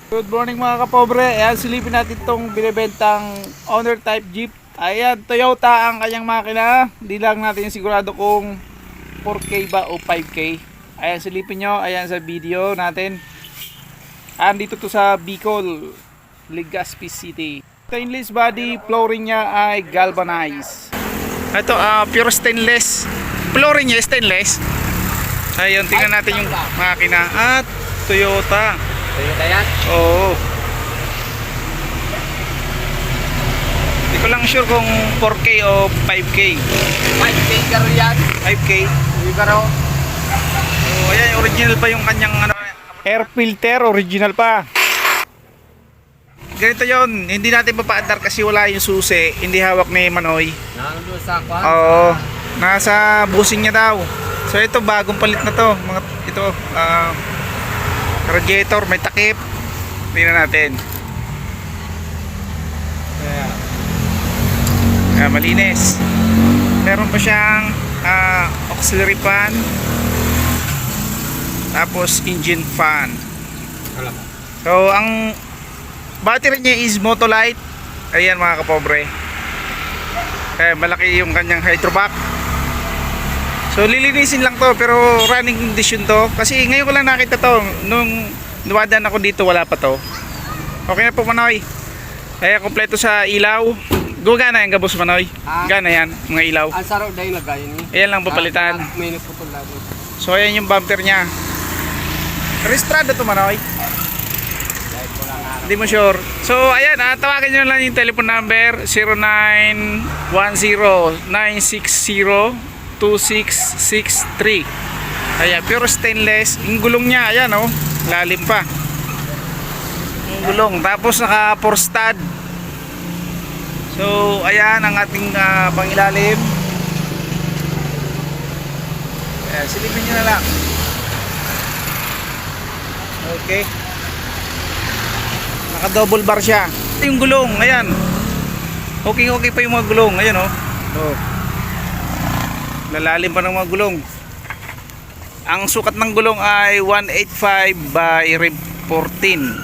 Good morning mga kapobre. Ayan, silipin natin itong binibentang owner type jeep. Ayan, Toyota ang kanyang makina. Hindi lang natin sigurado kung 4K ba o 5K. Ayan, silipin nyo. Ayan sa video natin. Ayan, dito to sa Bicol, Legazpi City. Stainless body, flooring niya ay galvanized. Ito, pure stainless. Flooring niya stainless. Ayun, tingnan natin yung makina. At Toyota. Toyota yan? Oo. Hindi ko lang sure kung 4K o 5K. 5K karo yan? 5K. Hindi karo? So, ayan, original pa yung kanyang air filter, original pa. Ganito yon, hindi natin mapaandar kasi wala yung susi, hindi hawak ni Manoy. Nandun sa kwan? Oo, nasa busing niya daw. So ito, bagong palit na to. Ito, radiator, may takip. Tingnan natin. Malinis. Meron pa siyang auxiliary fan. Tapos engine fan. So ang battery niya is Motolite. Ayan mga kapobre. Malaki yung kanyang hydrovac. So lilinisin lang to, pero running condition to. Kasi ngayon ko lang nakita to. Nung dumadaan ako dito wala pa to. Okay na po Manoy. Kaya kompleto sa ilaw. Gumagana yan kabos Manoy. Gana yan mga ilaw. Ang sarap dahil lagayin niya. Ayan lang papalitan. May nagputol lalo. So ayan yung bumper niya. Registrado to Manoy. Hindi mo sure. So ayan, tawagan nyo lang yung telephone number 0910-960-2663. Ayan, pure stainless. Yung gulong niya, ayan oh, lalim pa yung gulong. Tapos naka 4 stud. So ayan ang ating pangilalim. Ayan, silipin nyo na lang. Okay, naka double bar siya. Yung gulong, ayan. Okay pa yung mga gulong, ayan oh. Oh. Lalalim pa ng mga gulong. Ang sukat ng gulong ay 185 by rib 14.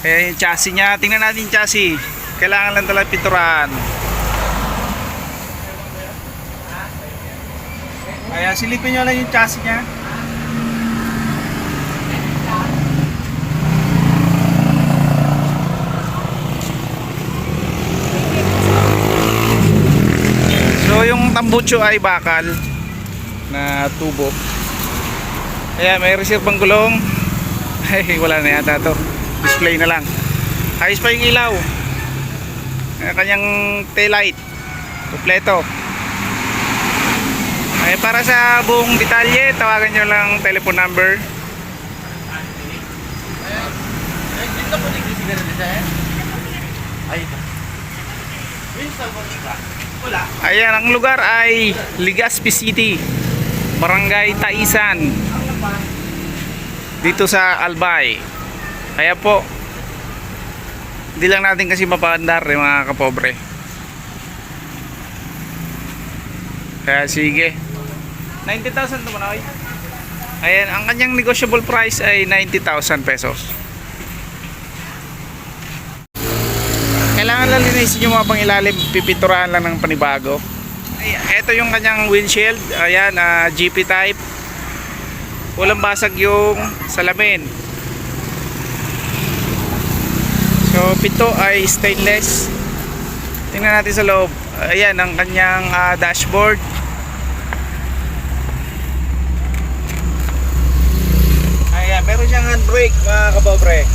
Kaya yung chassis niya, tingnan natin yung chassis. Kailangan lang talagang pinturahan. Ayan, silipin nyo lang yung chassis niya. So yung tambucho ay bakal na tubo. Ayan, may reservang gulong. Ay, wala na yata to. Display na lang. Ayos pa yung ilaw. Kanyang taillight kompleto. Ay, para sa buong detalye, tawagan nyo lang telephone number. Ayan, ang lugar ay Legazpi City, Barangay Taisan, dito sa Albay. Kaya po, hindi lang natin kasi mapaandar mga kapobre. Kaya sige, 90,000 to Manoy. Ayan, ang kanyang negotiable price ay 90,000 pesos. Kailangan lang linisin yung mga pangilalim, pipinturahan lang ng panibago. Ito yung kanyang windshield. Ayan, GP type. Walang basag yung salamin. So pito ay stainless. Tingnan natin sa loob. Ayan ang kanyang dashboard. Ayan, meron siyang handbrake mga kapobre.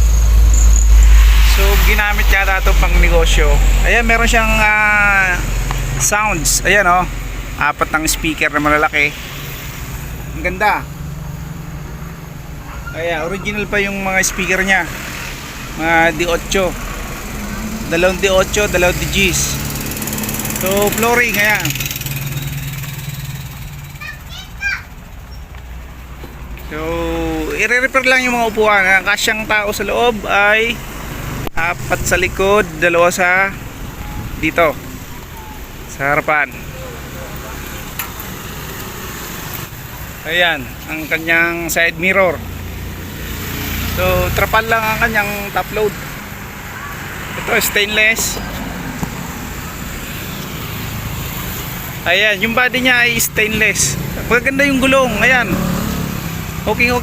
So ginamit yata ito pang negosyo. Ayan, meron siyang sounds. Ayan oh, 4 ng speaker na malalaki. Ang ganda. Ayan, original pa yung mga speaker niya. Mga D8. Dalawang D8, dalawang DGs. So flooring, ayan. So i-repair lang yung mga upuan. Ang kasyang tao sa loob ay 4 sa likod, 2 sa dito sa harapan. Ayan ang kanyang side mirror. So trapal lang ang kanyang top load. Ito stainless. Ayan, yung body niya ay stainless. Maganda yung gulong. Ayan. Okay.